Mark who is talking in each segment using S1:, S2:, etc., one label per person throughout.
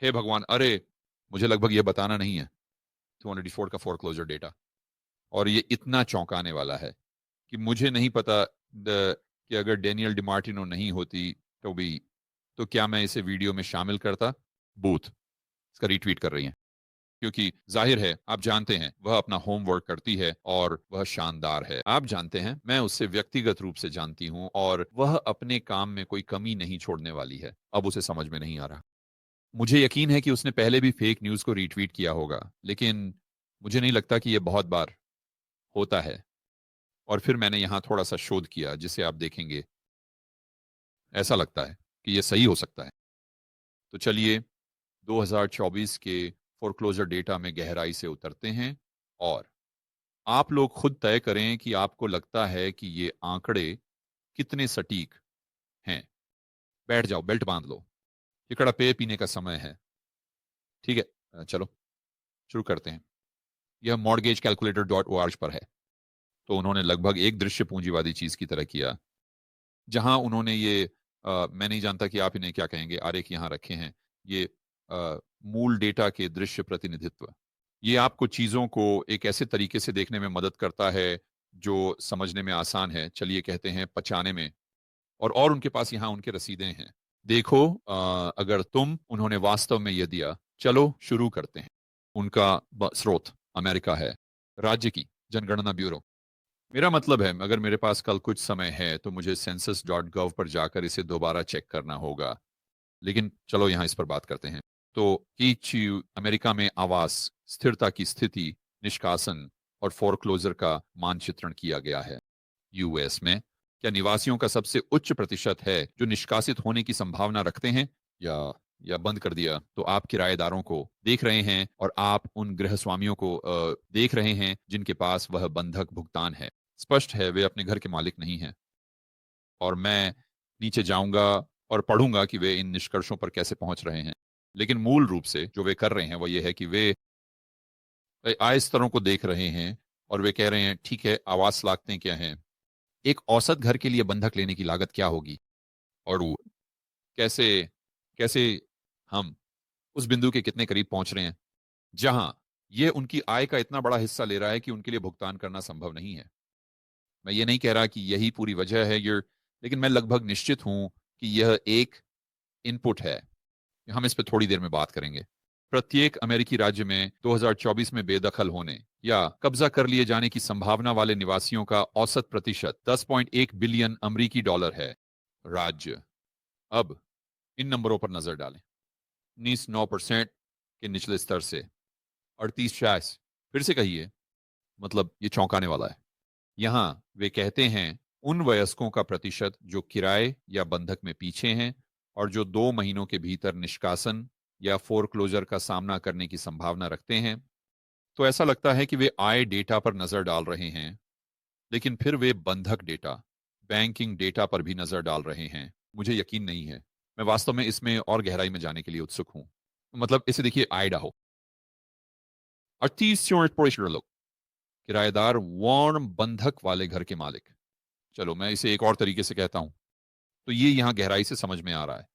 S1: हे भगवान, अरे मुझे लगभग ये बताना नहीं है 284 का फोरक्लोजर डेटा, और ये इतना चौंकाने वाला है कि मुझे नहीं पता कि अगर डेनियल डिमार्टिनो नहीं होती तो भी, तो क्या मैं इसे वीडियो में शामिल करता। बूथ इसका रीट्वीट कर रही हैं, क्योंकि जाहिर है आप जानते हैं वह अपना होमवर्क करती है और वह शानदार है। आप जानते हैं मैं उससे व्यक्तिगत रूप से जानती हूं और वह अपने काम में कोई कमी नहीं छोड़ने वाली है। अब उसे समझ में नहीं आ रहा। मुझे यकीन है कि उसने पहले भी फेक न्यूज को रीट्वीट किया होगा, लेकिन मुझे नहीं लगता कि यह बहुत बार होता है। और फिर मैंने यहां थोड़ा सा शोध किया जिसे आप देखेंगे, ऐसा लगता है कि यह सही हो सकता है। तो चलिए 2024 के फोरक्लोजर डेटा में गहराई से उतरते हैं और आप लोग खुद तय करें कि आपको लगता है कि ये आंकड़े कितने सटीक हैं। बैठ जाओ, बेल्ट बांध लो, इकड़ा पेय पीने का समय है। ठीक है, चलो शुरू करते हैं। यह mortgage calculator dot O R पर है। तो उन्होंने लगभग एक दृश्य पूंजीवादी चीज की तरह किया, जहां उन्होंने ये मैं नहीं जानता कि आप इन्हें क्या कहेंगे, आरेख यहां रखे हैं। ये मूल डेटा के दृश्य प्रतिनिधित्व, ये आपको चीजों को एक ऐसे तरीके से देखने में मदद करता है जो समझने में आसान है, चलिए कहते हैं पचाने में। और उनके पास यहाँ उनके रसीदें हैं। देखो, अगर तुम, उन्होंने वास्तव में यह दिया। चलो शुरू करते हैं। उनका स्रोत अमेरिका है, राज्य की जनगणना ब्यूरो। मेरा मतलब है अगर मेरे पास कल कुछ समय है तो मुझे census.gov पर जाकर इसे दोबारा चेक करना होगा, लेकिन चलो यहां इस पर बात करते हैं। तो ईच अमेरिका में आवास, स्थिरता की स्थिति, निष्कासन और फोरक्लोजर का मानचित्रण किया गया है। यूएस में क्या निवासियों का सबसे उच्च प्रतिशत है जो निष्कासित होने की संभावना रखते हैं, या बंद कर दिया। तो आप किराएदारों को देख रहे हैं और आप उन गृहस्वामियों को देख रहे हैं जिनके पास वह बंधक भुगतान है। स्पष्ट है वे अपने घर के मालिक नहीं हैं। और मैं नीचे जाऊंगा और पढ़ूंगा कि वे इन निष्कर्षों पर कैसे पहुंच रहे हैं। लेकिन मूल रूप से जो वे कर रहे हैं वह यह है कि वे आय स्तरों को देख रहे हैं और वे कह रहे हैं ठीक है, आवास लागतें क्या हैं, एक औसत घर के लिए बंधक लेने की लागत क्या होगी, और वो कैसे कैसे हम उस बिंदु के कितने करीब पहुंच रहे हैं जहां ये उनकी आय का इतना बड़ा हिस्सा ले रहा है कि उनके लिए भुगतान करना संभव नहीं है। मैं ये नहीं कह रहा कि यही पूरी वजह है ये, लेकिन मैं लगभग निश्चित हूं कि यह एक इनपुट है। हम इस पर थोड़ी देर में बात करेंगे। प्रत्येक अमेरिकी राज्य में 2024 में बेदखल होने या कब्जा कर लिए जाने की संभावना वाले निवासियों का औसत प्रतिशत 10.1 बिलियन अमेरिकी डॉलर है। राज्य, अब इन नंबरों पर नजर डालें। 19.9% के निचले स्तर से 38 फिर से कहिए, मतलब ये चौंकाने वाला है। यहां वे कहते हैं उन वयस्कों का प्रतिशत जो किराए या बंधक में पीछे हैं और जो 2 महीनों के भीतर निष्कासन या फोरक्लोजर का सामना करने की संभावना रखते हैं। तो ऐसा लगता है कि वे आय डेटा पर नजर डाल रहे हैं, लेकिन फिर वे बंधक डेटा, बैंकिंग डेटा पर भी नजर डाल रहे हैं। मुझे यकीन नहीं है। मैं वास्तव में इसमें और गहराई में जाने के लिए उत्सुक हूं। मतलब इसे देखिए, आइडाहो 38 लोग किराएदार वार्म बंधक वाले घर के मालिक। चलो मैं इसे एक और तरीके से कहता हूं तो ये यहां गहराई से समझ में आ रहा है।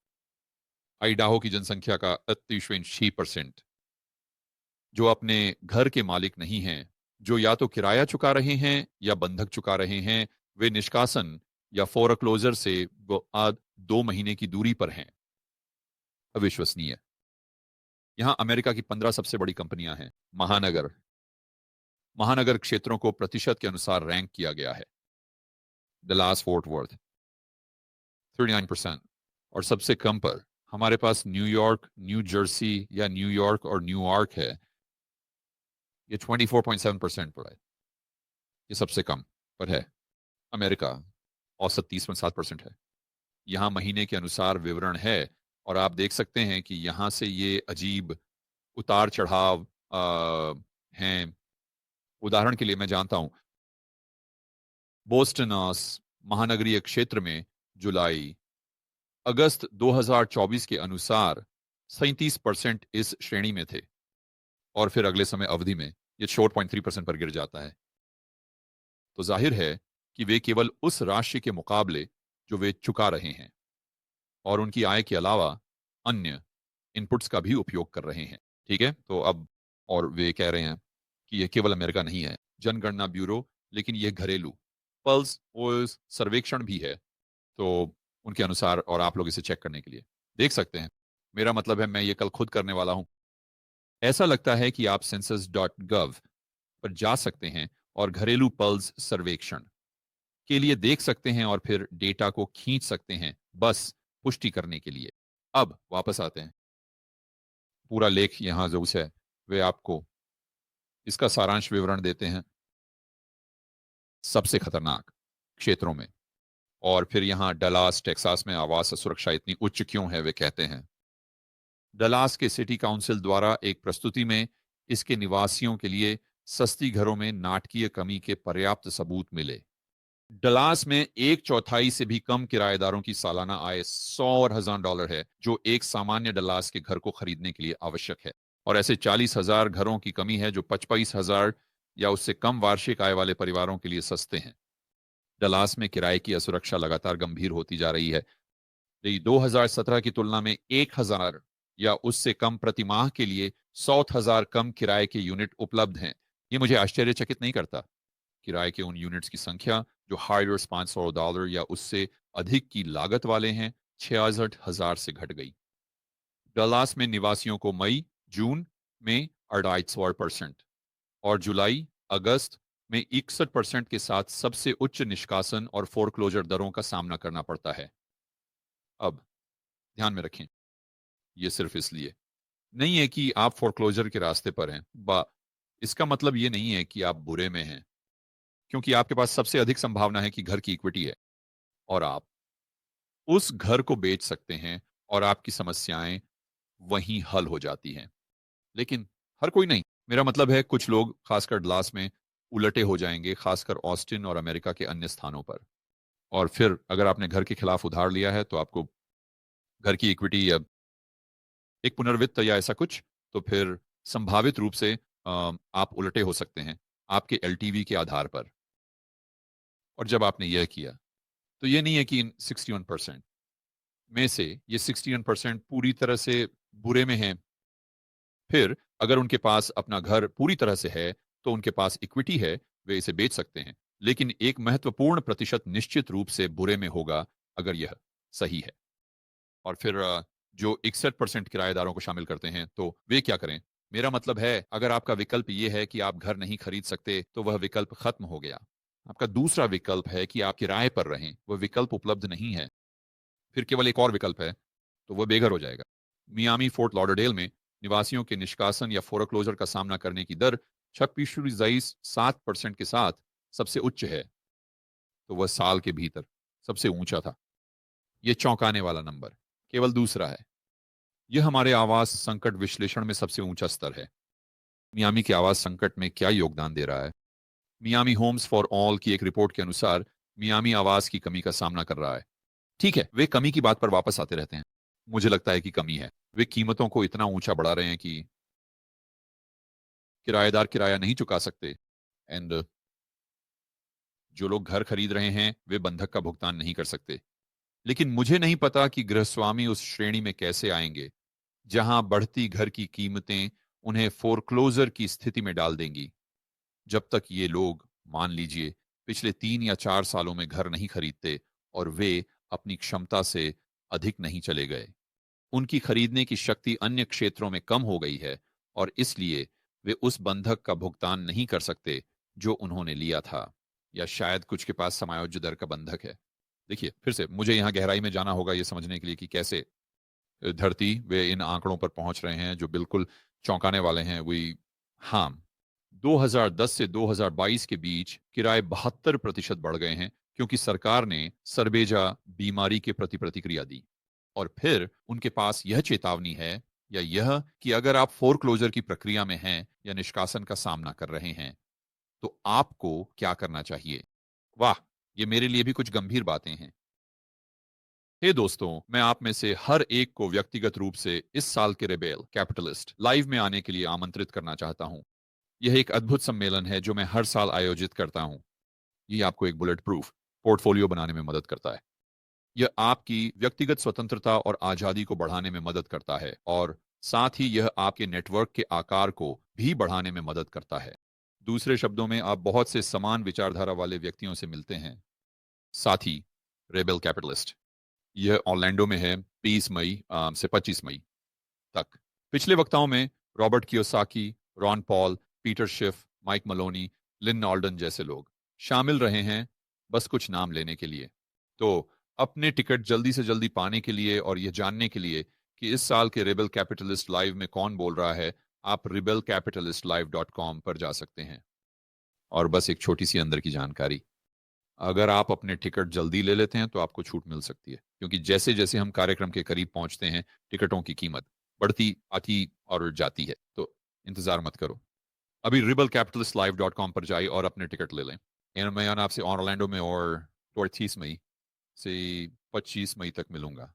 S1: आइडाहो की जनसंख्या का 38% जो अपने घर के मालिक नहीं हैं, जो या तो किराया चुका रहे हैं या बंधक चुका रहे हैं, वे निष्कासन या फोरक्लोजर से 2 महीने की दूरी पर हैं। अविश्वसनीय। यहां अमेरिका की 15 सबसे बड़ी कंपनियां हैं। महानगर महानगर क्षेत्रों को प्रतिशत के अनुसार रैंक किया गया है। Dallas fort worth 39%। और सबसे कम पर हमारे पास न्यूयॉर्क, न्यू जर्सी या न्यूयॉर्क और न्यूयॉर्क है। ये 24.7% पर है। ये सबसे कम पर है। अमेरिका औसत 30.7% है। यहाँ महीने के अनुसार विवरण है और आप देख सकते हैं कि यहाँ से ये अजीब उतार चढ़ाव हैं। उदाहरण के लिए मैं जानता हूं बोस्टनॉस महानगरीय क्षेत्र में जुलाई अगस्त 2024 के अनुसार 37% इस श्रेणी में थे और फिर अगले समय अवधि में ये 4.3% पर गिर जाता है। तो जाहिर है कि वे केवल उस राशि के मुकाबले जो वे चुका रहे हैं और उनकी आय के अलावा अन्य इनपुट्स का भी उपयोग कर रहे हैं। ठीक है, तो अब और वे कह रहे हैं कि यह केवल अमेरिका नहीं है, जनगणना ब्यूरो, लेकिन यह घरेलू पल्स ओल्स सर्वेक्षण भी है। तो उनके अनुसार, और आप लोग इसे चेक करने के लिए देख सकते हैं। मेरा मतलब है मैं ये कल खुद करने वाला हूं। ऐसा लगता है कि आप census.gov पर जा सकते हैं और घरेलू पल्स सर्वेक्षण के लिए देख सकते हैं और फिर डेटा को खींच सकते हैं, बस पुष्टि करने के लिए। अब वापस आते हैं। पूरा लेख यहां जो है वे आपको इसका सारांश विवरण देते हैं सबसे खतरनाक क्षेत्रों में। और फिर यहां डलास टेक्सास में आवास सुरक्षा इतनी उच्च क्यों है, वे कहते हैं। डलास के सिटी काउंसिल द्वारा एक प्रस्तुति में इसके निवासियों के लिए सस्ती घरों में नाटकीय कमी के पर्याप्त सबूत मिले। डलास में एक चौथाई से भी कम किराएदारों की सालाना आय $100,000 है, जो एक सामान्य डलास के घर को खरीदने के लिए आवश्यक है। और ऐसे 40,000 घरों की कमी है जो 25,000 या उससे कम वार्षिक आय वाले परिवारों के लिए सस्ते हैं। डलास में किराए की असुरक्षा लगातार गंभीर होती जा रही है। 2017 की तुलना में 1,000 या उससे कम प्रति माह के लिए 100,000 कम किराए के यूनिट उपलब्ध हैं। ये मुझे आश्चर्यचकित नहीं करता। किराए के उन यूनिट्स की संख्या जो हायर्स $500 या उससे अधिक की लागत वाले हैं, 66,000 से घट गई। डलास में निवासियों को मई जून में 2.5% और जुलाई अगस्त में 61% के साथ सबसे उच्च निष्कासन और फोरक्लोजर दरों का सामना करना पड़ता है। अब ध्यान में रखें, यह सिर्फ इसलिए नहीं है कि आप फोरक्लोजर के रास्ते पर हैं, इसका मतलब यह नहीं है कि आप बुरे में हैं, क्योंकि आपके पास सबसे अधिक संभावना है कि घर की इक्विटी है और आप उस घर को बेच सकते हैं और आपकी समस्याएं वहीं हल हो जाती हैं। लेकिन हर कोई नहीं। मेरा मतलब है कुछ लोग, खासकर डलास में, उलटे हो जाएंगे, खासकर ऑस्टिन और अमेरिका के अन्य स्थानों पर। और फिर अगर आपने घर के खिलाफ उधार लिया है तो आपको घर की इक्विटी या एक पुनर्वित्त या ऐसा कुछ, तो फिर संभावित रूप से आप उलटे हो सकते हैं आपके एलटीवी के आधार पर। और जब आपने यह किया तो यह नहीं है कि इन 61% में से ये 61% पूरी तरह से बुरे में हैं। फिर अगर उनके पास अपना घर पूरी तरह से है तो उनके पास इक्विटी है, वे इसे बेच सकते हैं। लेकिन एक महत्वपूर्ण प्रतिशत निश्चित रूप से बुरे में होगा अगर यह सही है। और फिर जो 61% किराएदारों को शामिल करते हैं, तो वे क्या करें? मेरा मतलब है अगर आपका विकल्प यह है कि आप घर नहीं खरीद सकते तो वह विकल्प खत्म हो गया। आपका दूसरा विकल्प है कि आप किराए पर रहें, वह विकल्प उपलब्ध नहीं है। फिर केवल एक और विकल्प है, तो वह बेघर हो जाएगा। मियामी फोर्ट लॉडरडेल में निवासियों के निष्कासन या फोरक्लोजर का सामना करने की दर 26.7% के साथ सबसे उच्च है। तो वह साल के भीतर सबसे ऊंचा था। यह चौंकाने वाला नंबर केवल दूसरा है। यह हमारे आवास संकट विश्लेषण में सबसे ऊंचा स्तर है। मियामी के आवास संकट में क्या योगदान दे रहा है? मियामी होम्स फॉर ऑल की एक रिपोर्ट के अनुसार मियामी आवास की कमी का सामना कर रहा है। ठीक है, वे कमी की बात पर वापस आते रहते हैं। मुझे लगता है कि कमी है। वे कीमतों को इतना ऊंचा बढ़ा रहे हैं कि किराएदार किराया नहीं चुका सकते, एंड जो लोग घर खरीद रहे हैं वे बंधक का भुगतान नहीं कर सकते। लेकिन मुझे नहीं पता कि गृहस्वामी उस श्रेणी में कैसे आएंगे जहां बढ़ती घर की कीमतें उन्हें फोरक्लोजर की स्थिति में डाल देंगी। जब तक ये लोग, मान लीजिए, पिछले 3 या 4 सालों में घर नहीं खरीदते और वे अपनी क्षमता से अधिक नहीं चले गए, उनकी खरीदने की शक्ति अन्य क्षेत्रों में कम हो गई है और इसलिए वे उस बंधक का भुगतान नहीं कर सकते जो उन्होंने लिया था, या शायद कुछ के पास समायोज्य दर का बंधक है। देखिए, फिर से मुझे यहां गहराई में जाना होगा यह समझने के लिए कि कैसे धरती वे इन आंकड़ों पर पहुंच रहे हैं जो बिल्कुल चौंकाने वाले हैं। वी हाँ, 2010 से 2022 के बीच किराए 72% बढ़ गए हैं क्योंकि सरकार ने सरबेजा बीमारी के प्रति प्रतिक्रिया दी। और फिर उनके पास यह चेतावनी है, या यह कि अगर आप फोरक्लोजर की प्रक्रिया में हैं या निष्कासन का सामना कर रहे हैं तो आपको क्या करना चाहिए। वाह, ये मेरे लिए भी कुछ गंभीर बातें हैं। हे दोस्तों, मैं आप में से हर एक को व्यक्तिगत रूप से इस साल के रेबेल कैपिटलिस्ट लाइव में आने के लिए आमंत्रित करना चाहता हूं। यह एक अद्भुत सम्मेलन है जो मैं हर साल आयोजित करता हूं। यह आपको एक बुलेट प्रूफ पोर्टफोलियो बनाने में मदद करता है। यह आपकी व्यक्तिगत स्वतंत्रता और आजादी को बढ़ाने में मदद करता है और साथ ही यह आपके नेटवर्क के आकार को भी बढ़ाने में मदद करता है। दूसरे शब्दों में, आप बहुत से समान विचारधारा वाले व्यक्तियों से मिलते हैं। साथ ही रेबेल कैपिटलिस्ट, यह ऑरलैंडो में है 20 मई से 25 मई तक। पिछले वक्ताओं में Robert Kiyosaki, Ron Paul, Peter Schiff, Mike Maloney, Lyn Alden जैसे लोग शामिल रहे हैं, बस कुछ नाम लेने के लिए। तो अपने टिकट जल्दी से जल्दी पाने के लिए और यह जानने के लिए कि इस साल के रेबल कैपिटलिस्ट लाइव में कौन बोल रहा है, आप rebelcapitalistlive.com पर जा सकते हैं। और बस एक छोटी सी अंदर की जानकारी, अगर आप अपने टिकट जल्दी ले लेते हैं तो आपको छूट मिल सकती है, क्योंकि जैसे जैसे हम कार्यक्रम के करीब पहुंचते हैं टिकटों की कीमत बढ़ती आती और जाती है। तो इंतजार मत करो, अभी rebelcapitalistlive.com पर जाइए और अपने टिकट ले लें। मैं आपसे ऑरलैंडो में और 30 मई से 25 मई तक मिलूंगा।